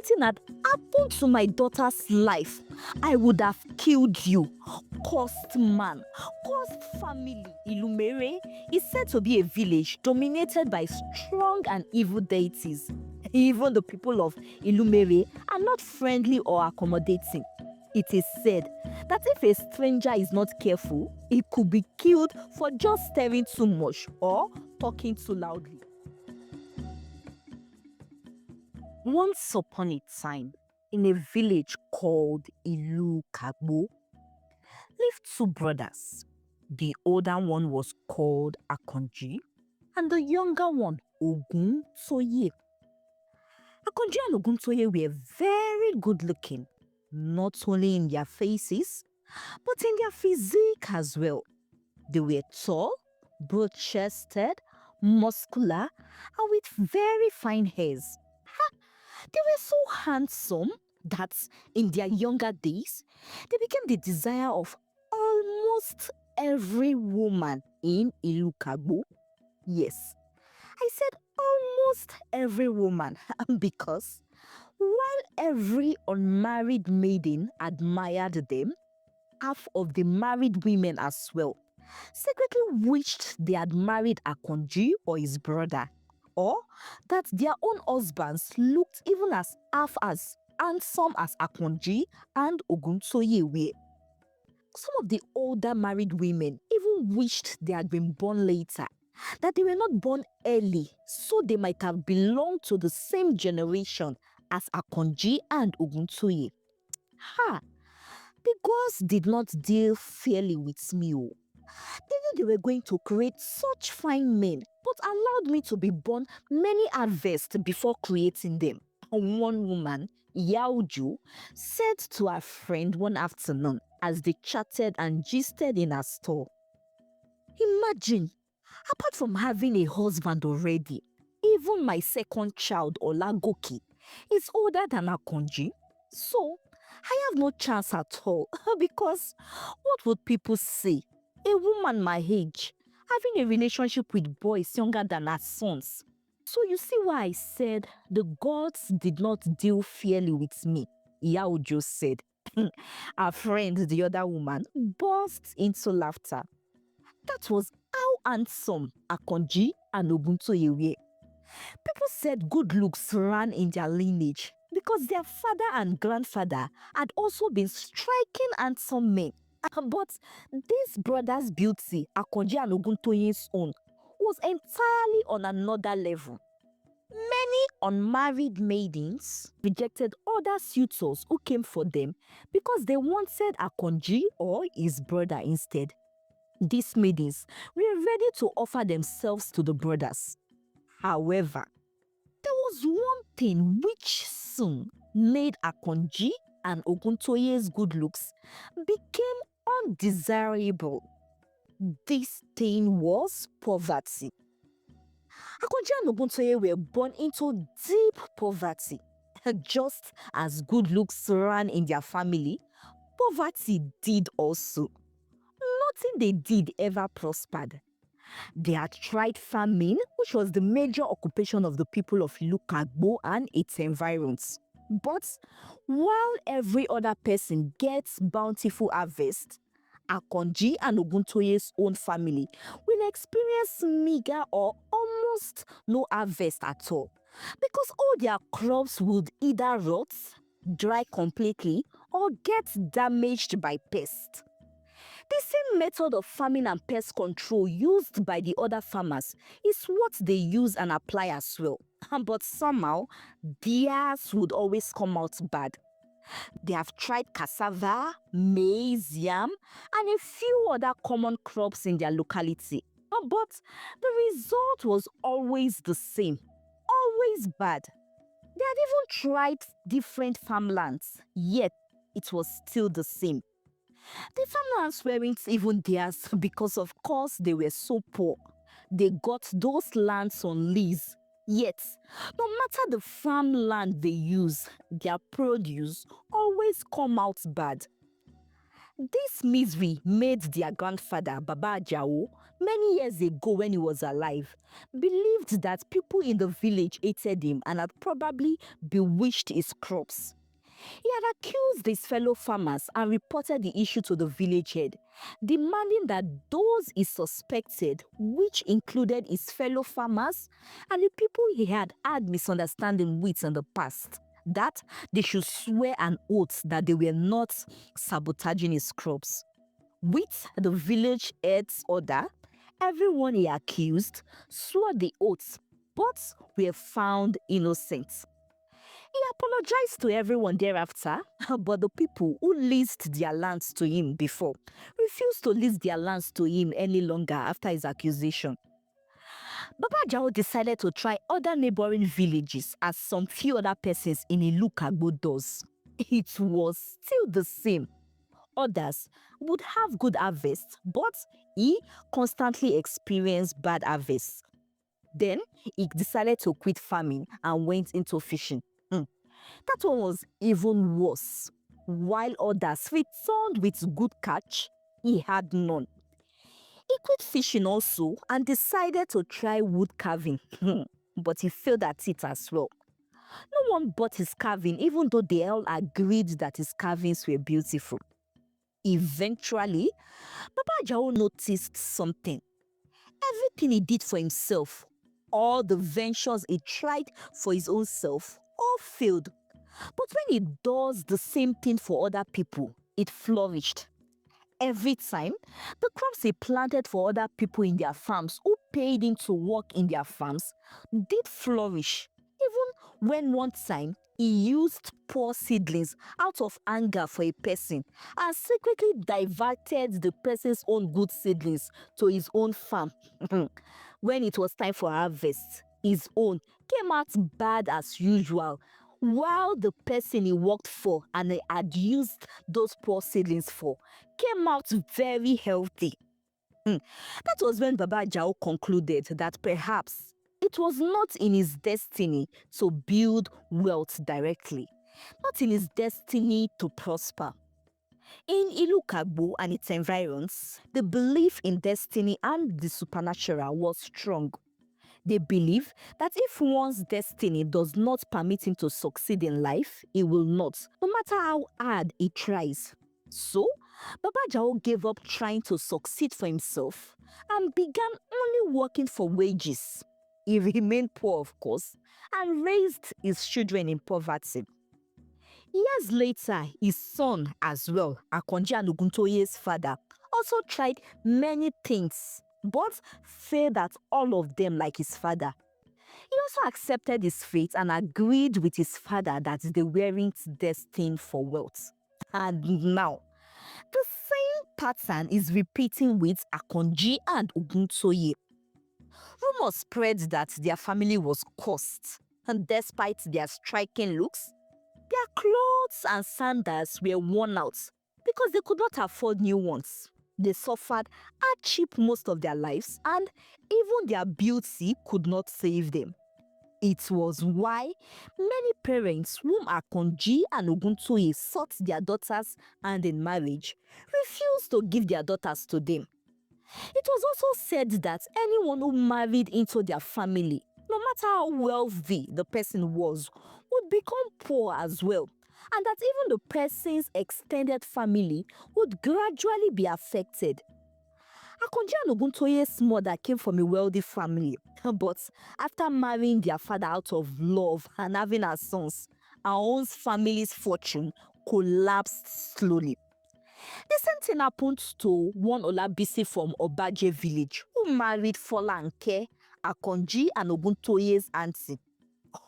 anything had happened to my daughter's life, I would have killed you. Cursed man, cursed family. Illumare is said to be a village dominated by strong and evil deities. Even the people of Illumare are not friendly or accommodating. It is said that if a stranger is not careful, he could be killed for just staring too much or talking too loudly. Once upon a time, in a village called Illukagbo, lived two brothers. The older one was called Akonji, and the younger one, Oguntoye. Akonji and Oguntoye were very good looking, not only in their faces, but in their physique as well. They were tall, broad-chested, muscular, and with very fine hairs. They were so handsome that in their younger days, they became the desire of almost every woman in Illukagbo. Yes, I said almost every woman because while every unmarried maiden admired them, half of the married women as well secretly wished they had married Akonji or his brother, or that their own husbands looked even as half as handsome as Akonji and Oguntoye were. Some of the older married women even wished they had been born later, that they were not born early, so they might have belonged to the same generation as Akonji and Oguntoye. The gods did not deal fairly with me. They knew they were going to create such fine men, but allowed me to be born many harvests before creating them. One woman, Yaoju, said to her friend one afternoon as they chatted and gisted in her store, "Imagine, apart from having a husband already, even my second child, Olagoki, is older than Akonji. So, I have no chance at all because what would people say? A woman my age having a relationship with boys younger than her sons. So you see why I said the gods did not deal fairly with me," Yaojo said. Our friend, the other woman, burst into laughter. That was how handsome Akonji and Oguntoye were. People said good looks ran in their lineage because their father and grandfather had also been striking handsome men. But this brother's beauty, Akonji and Oguntoye's own, was entirely on another level. Many unmarried maidens rejected other suitors who came for them because they wanted Akonji or his brother instead. These maidens were ready to offer themselves to the brothers. However, there was one thing which soon made Akonji and Oguntoye's good looks became undesirable. This thing was poverty. Akonji and Oguntoye were born into deep poverty. Just as good looks ran in their family, poverty did also. Nothing they did ever prospered. They had tried farming, which was the major occupation of the people of Illukagbo and its environs. But while every other person gets bountiful harvest, Akonji and Oguntoye's own family will experience meager or almost no harvest at all, because all their crops would either rot, dry completely, or get damaged by pests. The same method of farming and pest control used by the other farmers is what they use and apply as well. But somehow, theirs would always come out bad. They have tried cassava, maize, yam, and a few other common crops in their locality. But the result was always the same, always bad. They had even tried different farmlands, yet it was still the same. The farmlands weren't even theirs because, of course, they were so poor. They got those lands on lease. Yet, no matter the farmland they use, their produce always come out bad. This misery made their grandfather, Baba Ajao, Many years ago, when he was alive, believed that people in the village hated him and had probably bewitched his crops. He had accused his fellow farmers and reported the issue to the village head, demanding that those he suspected, which included his fellow farmers and the people he had had misunderstanding with in the past, that they should swear an oath that they were not sabotaging his crops. With the village head's order, everyone he accused swore the oaths but were found innocent. He apologized to everyone thereafter, but the people who leased their lands to him before refused to lease their lands to him any longer after his accusation. Baba Jao decided to try other neighboring villages as some few other persons in Ilukagbo does. It was still the same. Others would have good harvests, but he constantly experienced bad harvests. Then he decided to quit farming and went into fishing. That one was even worse. While others returned with good catch, he had none. He quit fishing also and decided to try wood carving, but he failed at it as well. No one bought his carving, even though they all agreed that his carvings were beautiful. Eventually, Baba Jao noticed something. Everything he did for himself, all the ventures he tried for his own self, all failed. But when he does the same thing for other people, it flourished. Every time, the crops he planted for other people in their farms who paid him to work in their farms did flourish. Even when one time he used poor seedlings out of anger for a person and secretly diverted the person's own good seedlings to his own farm. When it was time for harvest, his own came out bad as usual, while the person he worked for and he had used those poor seedlings for came out very healthy. That was when Baba Jao concluded that perhaps it was not in his destiny to build wealth directly, not in his destiny to prosper. In Ilukagbo and its environs, the belief in destiny and the supernatural was strong. They believe that if one's destiny does not permit him to succeed in life, he will not, no matter how hard he tries. So, Baba Jao gave up trying to succeed for himself and began only working for wages. He remained poor, of course, and raised his children in poverty. Years later, his son as well, Akonji Anuguntoye's father, also tried many things but failed at all of them like his father. He also accepted his fate and agreed with his father that they weren't destined for wealth. And now, the same pattern is repeating with Akonji and Oguntoye. Rumors spread that their family was cursed, and despite their striking looks, their clothes and sandals were worn out because they could not afford new ones. They suffered hardship most of their lives, and even their beauty could not save them. It was why many parents whom Akonji and Oguntoye sought their daughters hand in marriage refused to give their daughters to them. It was also said that anyone who married into their family, no matter how wealthy the person was, would become poor as well, and that even the person's extended family would gradually be affected. Akonji and Oguntoye's mother came from a wealthy family, but after marrying their father out of love and having her sons, her own family's fortune collapsed slowly. The same thing happened to one Olabisi from Obaje village who married Folanke, Akonji and Oguntoye's auntie.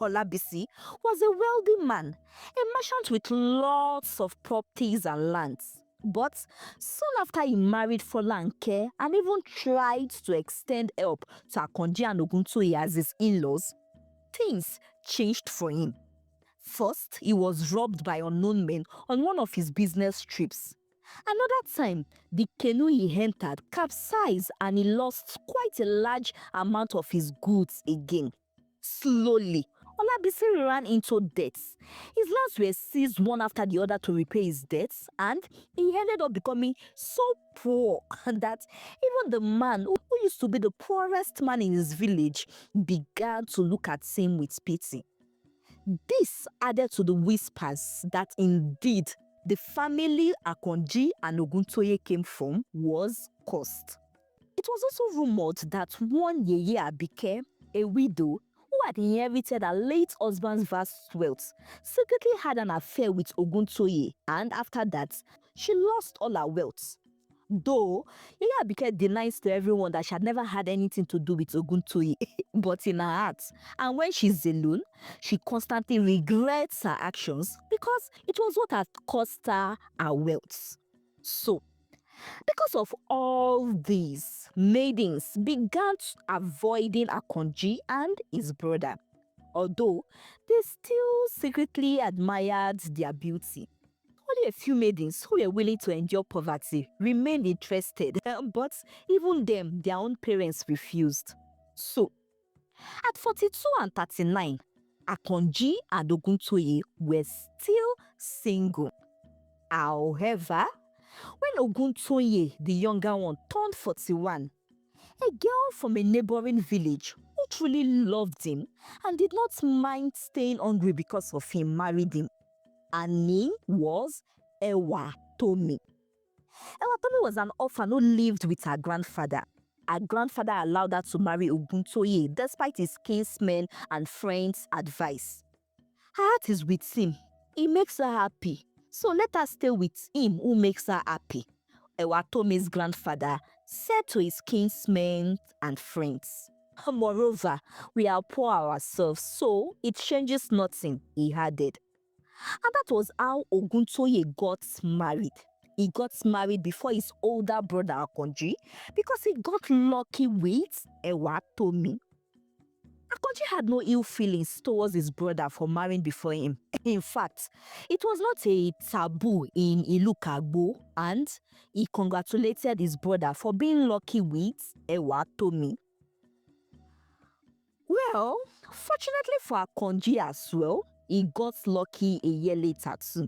Olabisi was a wealthy man, a merchant with lots of properties and lands. But soon after he married Folanke and even tried to extend help to Akonji and Oguntoye as his in-laws, things changed for him. First, he was robbed by unknown men on one of his business trips. Another time, the canoe he entered capsized and he lost quite a large amount of his goods again. Slowly, Olabisi ran into debts. His lands were seized one after the other to repay his debts, and he ended up becoming so poor that even the man who used to be the poorest man in his village began to look at him with pity. This added to the whispers that indeed the family Akonji and Oguntoye came from was cursed. It was also rumored that one Yeye Abike, a widow who had inherited her late husband's vast wealth, secretly had an affair with Oguntoye, and after that, she lost all her wealth. Though Yeye Abike denies to everyone that she had never had anything to do with Oguntoye, but in her heart, and when she's alone, she constantly regrets her actions because it was what had cost her wealth. So, because of all these, maidens began avoiding Akonji and his brother, although they still secretly admired their beauty. Only a few maidens who were willing to endure poverty remained interested, but even them, their own parents refused. So, at 42 and 39, Akonji and Oguntoye were still single. However, when Oguntoye, the younger one, turned 41, a girl from a neighboring village who truly loved him and did not mind staying hungry because of him married him. Her name was Ewa Tomi. Ewa Tomi was an orphan who lived with her grandfather. Her grandfather allowed her to marry Oguntoye despite his kinsmen and friends' advice. Her heart is with him. He makes her happy. So let her stay with him who makes her happy, Ewatomi's grandfather said to his kinsmen and friends. Moreover, we are poor ourselves, so it changes nothing, he added. And that was how Oguntoye got married. He got married before his older brother Akonji because he got lucky with Ewatomi. Akonji had no ill feelings towards his brother for marrying before him. In fact, it was not a taboo in Ilukagbo, and he congratulated his brother for being lucky with Ewatomi. Well, fortunately for Akonji as well, he got lucky a year later too.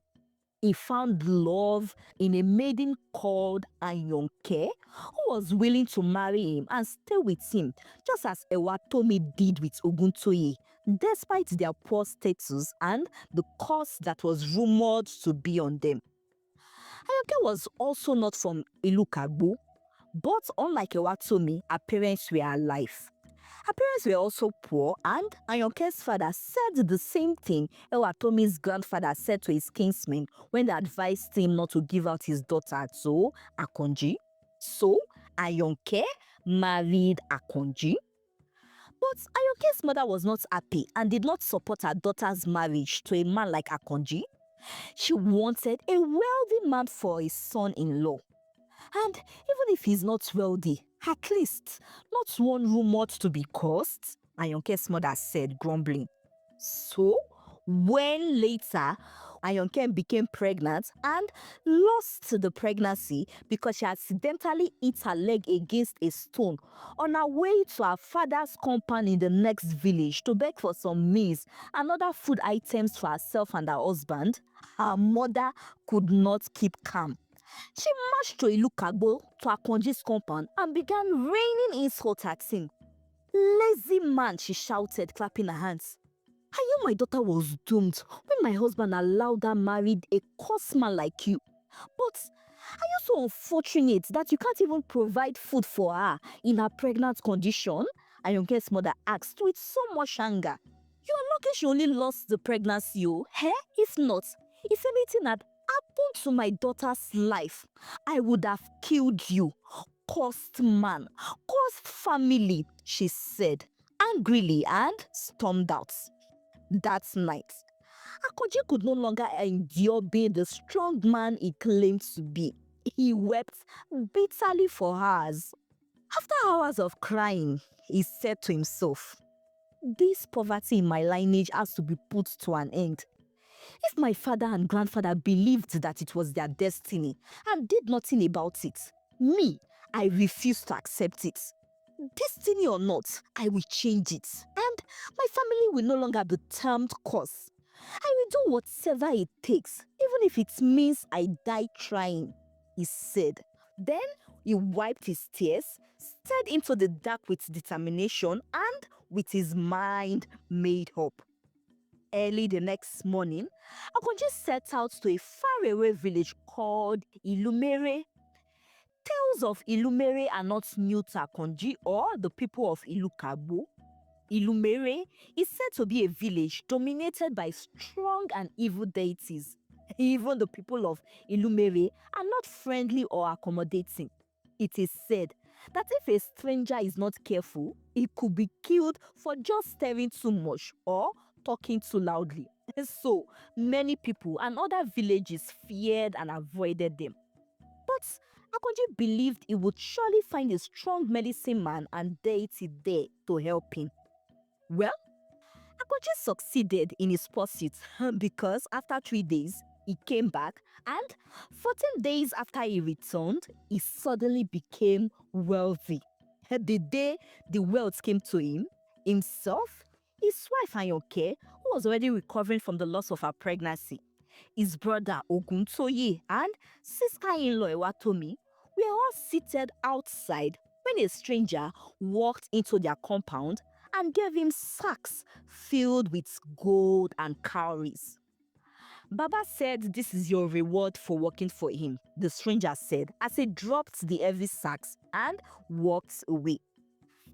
He found love in a maiden called Ayonke, who was willing to marry him and stay with him, just as Ewatomi did with Oguntoye, despite their poor status and the curse that was rumored to be on them. Ayonke was also not from Ilukagbo, but unlike Ewatomi, her parents were alive. Her parents were also poor, and Ayonke's father said the same thing Ewatomi's grandfather said to his kinsmen when they advised him not to give out his daughter to Akonji. So, Ayonke married Akonji. But Ayonke's mother was not happy and did not support her daughter's marriage to a man like Akonji. She wanted a wealthy man for a son-in-law. And even if he's not wealthy, at least not one rumored to be cursed, Ayonke's mother said, grumbling. So, when later Ayonke became pregnant and lost the pregnancy because she accidentally hit her leg against a stone on her way to her father's compound in the next village to beg for some maize and other food items for herself and her husband, her mother could not keep calm. She marched to Ilukagbo to Akonji's compound and began raining insults at him. "Lazy man," she shouted, clapping her hands. "I knew my daughter was doomed when my husband allowed her marry a cursed man like you. But are you so unfortunate that you can't even provide food for her in her pregnant condition?" Ayonke's mother asked with so much anger. "You are lucky she only lost the pregnancy, oh. If not, if anything had happened to my daughter's life, I would have killed you. Cursed man, cursed family," she said angrily and stormed out. That night, Akonji could no longer endure being the strong man he claimed to be. He wept bitterly for hours. After hours of crying, he said to himself, "This poverty in my lineage has to be put to an end. If my father and grandfather believed that it was their destiny and did nothing about it, me, I refuse to accept it. Destiny or not, I will change it. And my family will no longer be termed curse. I will do whatever it takes, even if it means I die trying, he said. Then he wiped his tears, stared into the dark with determination, and with his mind made up. Early the next morning, Akonji set out to a faraway village called Illumare. Tales of Illumare are not new to Akonji or the people of Ilukabo. Illumare is said to be a village dominated by strong and evil deities. Even the people of Illumare are not friendly or accommodating. It is said that if a stranger is not careful, he could be killed for just staring too much or talking too loudly. So, many people and other villages feared and avoided them. But Akonji believed he would surely find a strong medicine man and deity there to help him. Well, Akonji succeeded in his pursuit because after 3 days, he came back, and 14 days after he returned, he suddenly became wealthy. The day the wealth came to him, himself, his wife Ayoke, who was already recovering from the loss of her pregnancy, his brother Oguntoye, and sister-in-law Ewatomi were all seated outside when a stranger walked into their compound and gave him sacks filled with gold and cowries. Baba said, "This is your reward for working for him," the stranger said as he dropped the heavy sacks and walked away.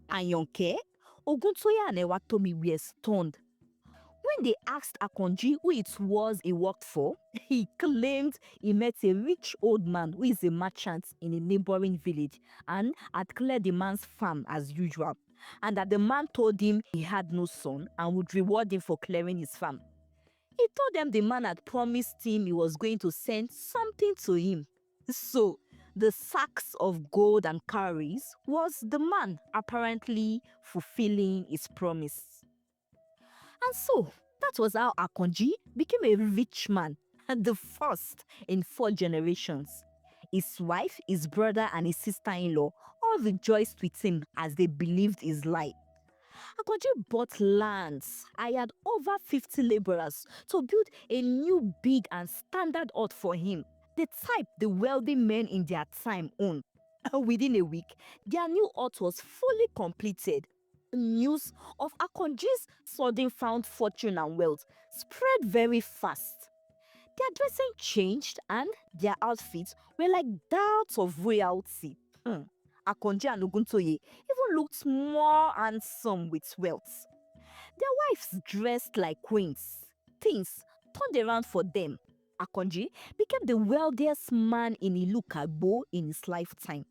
Ayonke, Oguntoye and Ewatomi were stunned. When they asked Akonji who it was he worked for, he claimed he met a rich old man who is a merchant in a neighboring village and had cleared the man's farm as usual, and that the man told him he had no son and would reward him for clearing his farm. He told them the man had promised him he was going to send something to him. So, the sacks of gold and cowries was the man apparently fulfilling his promise. And so, that was how Akonji became a rich man, and the first in 4 generations. His wife, his brother, and his sister-in-law all rejoiced with him as they believed his lie. Akonji bought lands, hired over 50 laborers to build a new big and standard hut for him, the type the wealthy men in their time owned. Within a week, their new hut was fully completed. News of Akonji's sudden found fortune and wealth spread very fast. Their dressing changed and their outfits were like that of royalty. Akonji and Oguntoye even looked more handsome with wealth. Their wives dressed like queens. Things turned around for them. Akonji became the wealthiest man in Ilukagbo in his lifetime.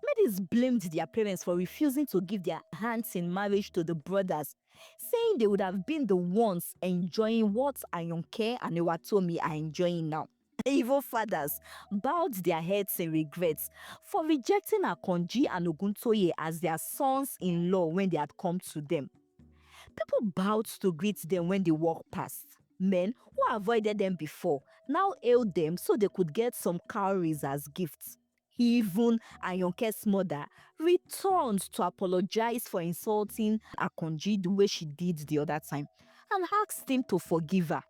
Ladies blamed their parents for refusing to give their hands in marriage to the brothers, saying they would have been the ones enjoying what Ayonke and Ewatomi are enjoying now. Even fathers bowed their heads in regrets for rejecting Akonji and Oguntoye as their sons-in-law when they had come to them. People bowed to greet them when they walked past. Men who avoided them before now hailed them so they could get some cowries as gifts. Even Ayonke's mother returned to apologize for insulting Akonji the way she did the other time and asked him to forgive her.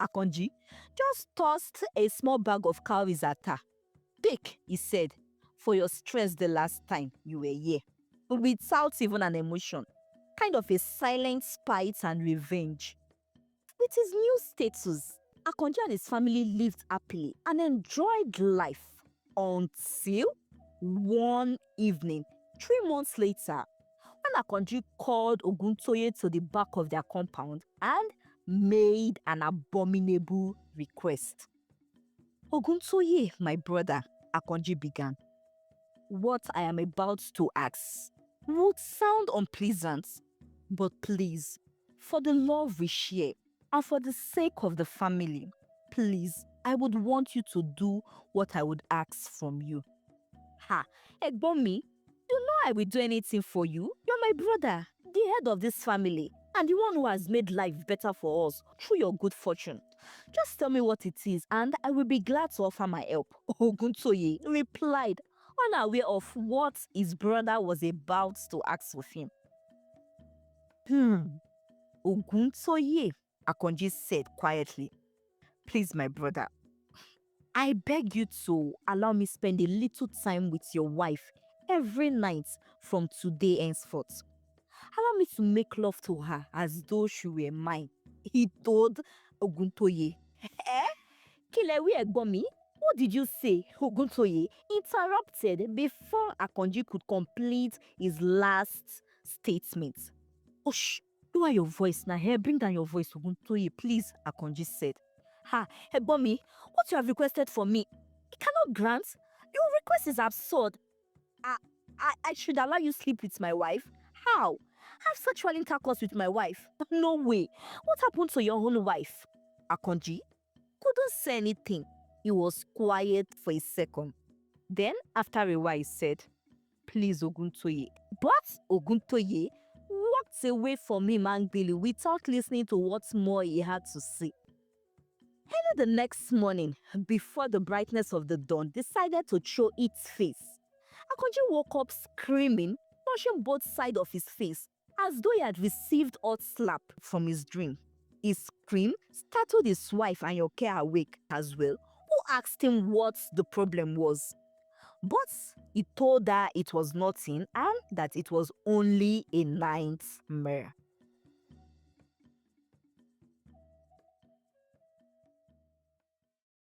Akonji just tossed a small bag of cowries at her. "Take," he said, "for your stress the last time you were here," without even an emotion. Kind of a silent spite and revenge. With his new status, Akonji and his family lived happily and enjoyed life until one evening, 3 months later, when Akonji called Oguntoye to the back of their compound and made an abominable request. "Oguntoye, my brother," Akonji began, "what I am about to ask would sound unpleasant, but please, for the love we share and for the sake of the family, please, I would want you to do what I would ask from you." "Ha, Egbomi, you know I will do anything for you. You're my brother, the head of this family, and the one who has made life better for us through your good fortune. Just tell me what it is, and I will be glad to offer my help," Oguntoye replied, unaware of what his brother was about to ask of him. Oguntoye, Akonji said quietly, please, my brother, I beg you to allow me spend a little time with your wife every night from today henceforth. Allow me to make love to her as though she were mine. He told Oguntoye. Eh? Kilewi Egbomi? What did you say? Oguntoye interrupted before Akonji could complete his last statement. Osh, lower your voice now. Here, bring down your voice, Oguntoye, please, Akonji said. Ha, Egbomi, what you have requested for me, I cannot grant. Your request is absurd. I should allow you sleep with my wife? How? Have sexual intercourse with my wife? No way. What happened to your own wife? Akonji couldn't say anything. He was quiet for a second. Then, after a while, he said, please, Oguntoye. But Oguntoye walked away from him angrily without listening to what more he had to say. Early the next morning, before the brightness of the dawn decided to show its face, Akonji woke up screaming, touching both sides of his face, as though he had received hot slap from his dream. His scream startled his wife Anyoke awake as well, who asked him what the problem was. But he told her it was nothing and that it was only a nightmare.